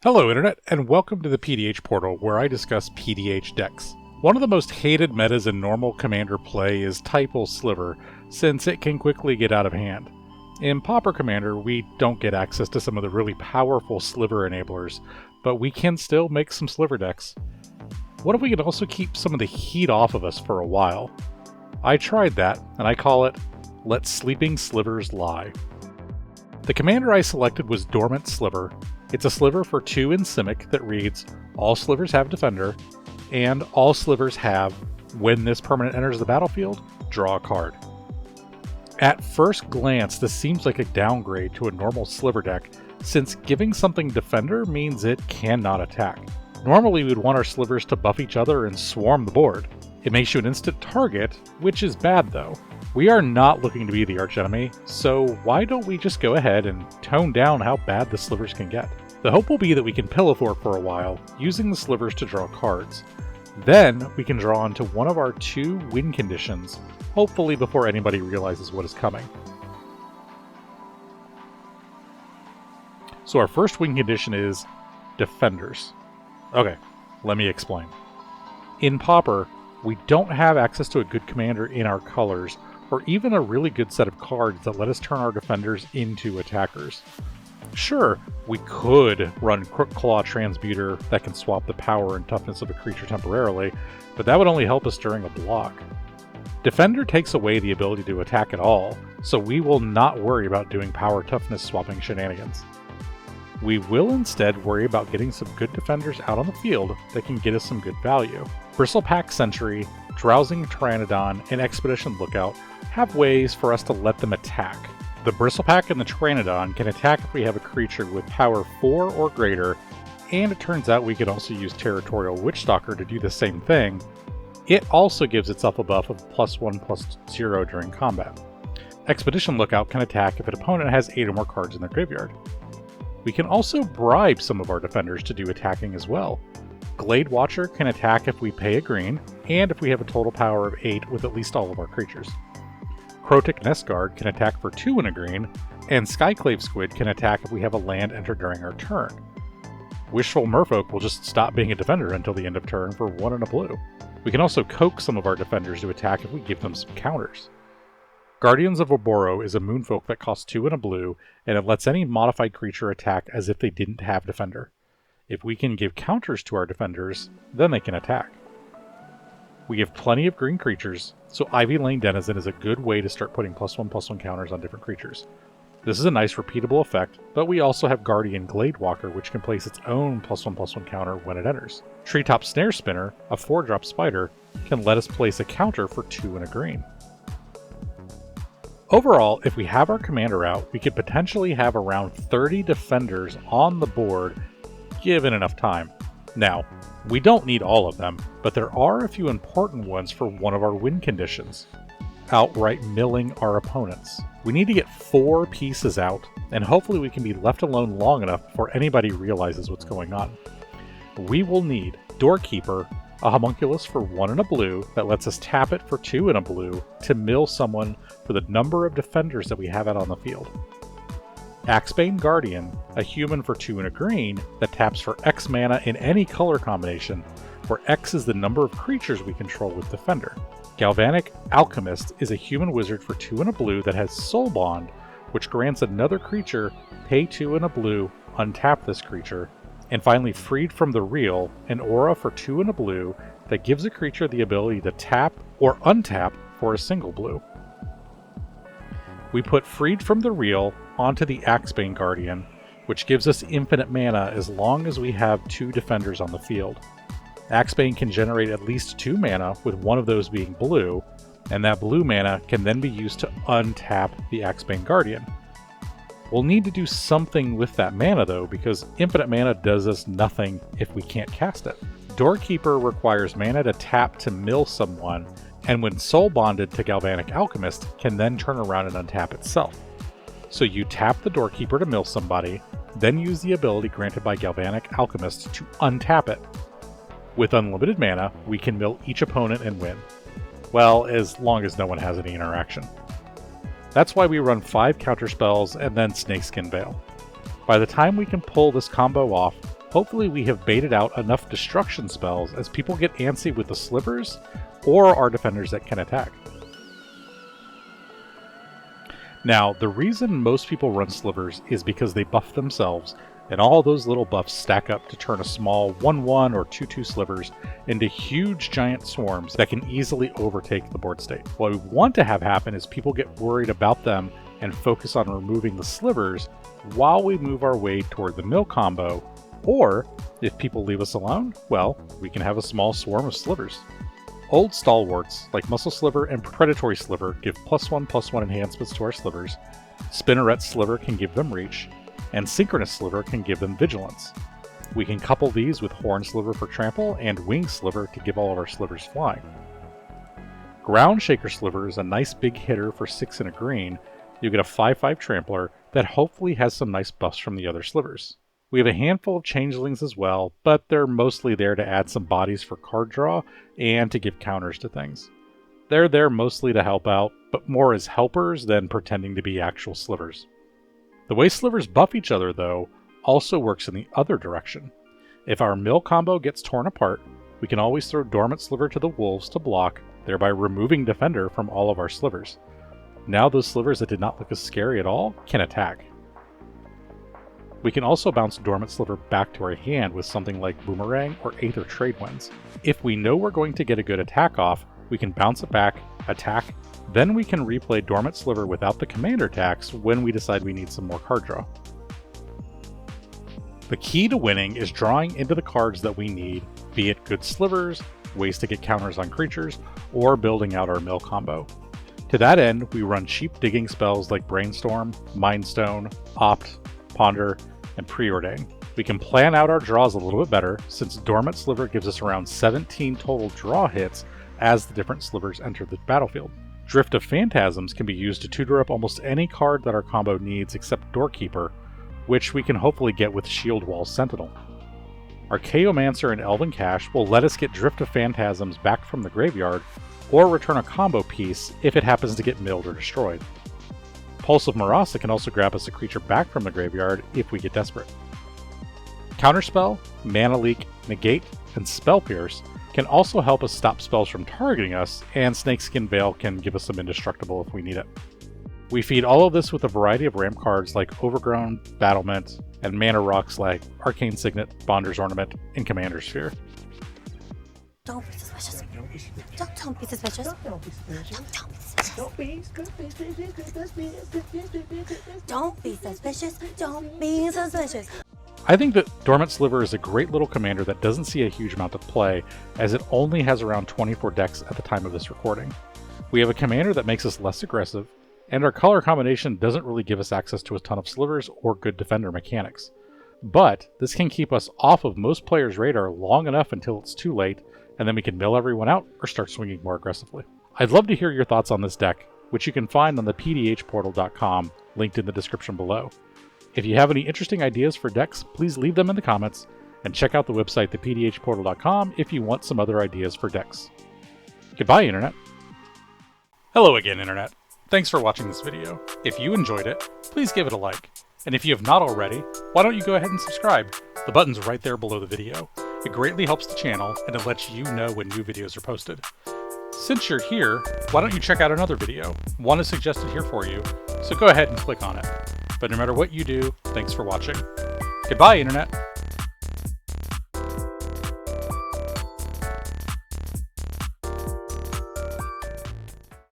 Hello Internet, and welcome to the PDH portal where I discuss PDH decks. One of the most hated metas in normal Commander play is Typal Sliver, since it can quickly get out of hand. In Pauper Commander, we don't get access to some of the really powerful Sliver enablers, but we can still make some Sliver decks. What if we could also keep some of the heat off of us for a while? I tried that, and I call it, Let Sleeping Slivers Lie. The commander I selected was Dormant Sliver. It's a sliver for 2 in Simic that reads, all slivers have Defender, and all slivers have, when this permanent enters the battlefield, draw a card. At first glance, this seems like a downgrade to a normal sliver deck, since giving something Defender means it cannot attack. Normally we'd want our slivers to buff each other and swarm the board. It makes you an instant target, which is bad though. We are not looking to be the archenemy, so why don't we just go ahead and tone down how bad the slivers can get? The hope will be that we can pillow fort for a while, using the slivers to draw cards. Then we can draw onto one of our 2 win conditions, hopefully before anybody realizes what is coming. So our first win condition is Defenders. Okay, let me explain. In Pauper, we don't have access to a good commander in our colors, or even a really good set of cards that let us turn our defenders into attackers. Sure, we could run Crookclaw Transmuter that can swap the power and toughness of a creature temporarily, but that would only help us during a block. Defender takes away the ability to attack at all, so we will not worry about doing power toughness swapping shenanigans. We will instead worry about getting some good defenders out on the field that can get us some good value. Bristlepack Sentry, Drowsing Pteranodon, and Expedition Lookout have ways for us to let them attack. The Bristlepack and the Pteranodon can attack if we have a creature with power 4 or greater, and it turns out we can also use Territorial Witchstalker to do the same thing. It also gives itself a buff of +1/+0 during combat. Expedition Lookout can attack if an opponent has 8 or more cards in their graveyard. We can also bribe some of our defenders to do attacking as well. Glade Watcher can attack if we pay a green, and if we have a total power of 8 with at least all of our creatures. Crotic Nestguard can attack for 2 and a green, and Skyclave Squid can attack if we have a land enter during our turn. Wishful Merfolk will just stop being a defender until the end of turn for 1 and a blue. We can also coax some of our defenders to attack if we give them some counters. Guardians of Oboro is a moonfolk that costs 2 and a blue, and it lets any modified creature attack as if they didn't have Defender. If we can give counters to our defenders, then they can attack. We have plenty of green creatures, so Ivy Lane Denizen is a good way to start putting +1/+1 counters on different creatures. This is a nice repeatable effect, but we also have Guardian Gladewalker, which can place its own +1/+1 counter when it enters. Treetop Snare Spinner, a 4-drop spider, can let us place a counter for 2 and a green. Overall, if we have our commander out, we could potentially have around 30 defenders on the board, given enough time. Now, we don't need all of them, but there are a few important ones for one of our win conditions: outright milling our opponents. We need to get 4 pieces out, and hopefully we can be left alone long enough before anybody realizes what's going on. We will need Doorkeeper, a homunculus for 1 and a blue that lets us tap it for 2 and a blue to mill someone for the number of defenders that we have out on the field. Axebane Guardian, a human for 2 and a green that taps for X mana in any color combination, where X is the number of creatures we control with Defender. Galvanic Alchemist is a human wizard for 2 and a blue that has Soul Bond, which grants another creature pay 2 and a blue, untap this creature. And finally, Freed from the Real, an aura for 2 and a blue that gives a creature the ability to tap or untap for a single blue. We put Freed from the Real onto the Axebane Guardian, which gives us infinite mana as long as we have 2 defenders on the field. Axebane can generate at least 2 mana, with one of those being blue, and that blue mana can then be used to untap the Axebane Guardian. We'll need to do something with that mana though, because infinite mana does us nothing if we can't cast it. Doorkeeper requires mana to tap to mill someone, and when soul bonded to Galvanic Alchemist, can then turn around and untap itself. So you tap the Doorkeeper to mill somebody, then use the ability granted by Galvanic Alchemist to untap it. With unlimited mana, we can mill each opponent and win. Well, as long as no one has any interaction. That's why we run 5 counterspells and then Snakeskin Veil. By the time we can pull this combo off, hopefully we have baited out enough destruction spells as people get antsy with the Slivers or our defenders that can attack. Now, the reason most people run Slivers is because they buff themselves, and all those little buffs stack up to turn a small 1-1 or 2-2 Slivers into huge giant swarms that can easily overtake the board state. What we want to have happen is people get worried about them and focus on removing the Slivers while we move our way toward the mill combo, or if people leave us alone, well, we can have a small swarm of Slivers. Old stalwarts like Muscle Sliver and Predatory Sliver give +1/+1 enhancements to our Slivers, Spinneret Sliver can give them reach, and Synchronous Sliver can give them vigilance. We can couple these with Horn Sliver for trample and Wing Sliver to give all of our Slivers flying. Ground Shaker Sliver is a nice big hitter for 6 and a green. You get a 5/5 trampler that hopefully has some nice buffs from the other Slivers. We have a handful of changelings as well, but they're mostly there to add some bodies for card draw and to give counters to things. They're there mostly to help out, but more as helpers than pretending to be actual Slivers. The way Slivers buff each other, though, also works in the other direction. If our mill combo gets torn apart, we can always throw Dormant Sliver to the wolves to block, thereby removing Defender from all of our Slivers. Now those Slivers that did not look as scary at all can attack. We can also bounce Dormant Sliver back to our hand with something like Boomerang or Aether Trade Winds. If we know we're going to get a good attack off, we can bounce it back, attack, then we can replay Dormant Sliver without the commander tax when we decide we need some more card draw. The key to winning is drawing into the cards that we need, be it good Slivers, ways to get counters on creatures, or building out our mill combo. To that end, we run cheap digging spells like Brainstorm, Mindstone, Opt, Ponder, and Preordain. We can plan out our draws a little bit better, since Dormant Sliver gives us around 17 total draw hits as the different Slivers enter the battlefield. Drift of Phantasms can be used to tutor up almost any card that our combo needs except Doorkeeper, which we can hopefully get with Shield Wall Sentinel. Our Chaomancer and Elven Cache will let us get Drift of Phantasms back from the graveyard, or return a combo piece if it happens to get milled or destroyed. Pulse of Marasa can also grab us a creature back from the graveyard if we get desperate. Counterspell, Mana Leak, Negate, and Spell Pierce can also help us stop spells from targeting us, and Snakeskin Veil can give us some indestructible if we need it. We feed all of this with a variety of ramp cards like Overgrown, Battlement, and mana rocks like Arcane Signet, Bonder's Ornament, and Commander Sphere. Don't be suspicious. Don't be suspicious. Don't be suspicious. Don't be suspicious. Don't be suspicious. I think that Dormant Sliver is a great little commander that doesn't see a huge amount of play, as it only has around 24 decks at the time of this recording. We have a commander that makes us less aggressive, and our color combination doesn't really give us access to a ton of Slivers or good defender mechanics. But this can keep us off of most players' radar long enough until it's too late, and then we can mill everyone out or start swinging more aggressively. I'd love to hear your thoughts on this deck, which you can find on the PDHportal.com, linked in the description below. If you have any interesting ideas for decks, please leave them in the comments, and check out the website, thepdhportal.com, if you want some other ideas for decks. Goodbye, Internet. Hello again, Internet. Thanks for watching this video. If you enjoyed it, please give it a like. And if you have not already, why don't you go ahead and subscribe? The button's right there below the video. It greatly helps the channel, and it lets you know when new videos are posted. Since you're here, why don't you check out another video? One is suggested here for you, so go ahead and click on it. But no matter what you do, thanks for watching. Goodbye, Internet!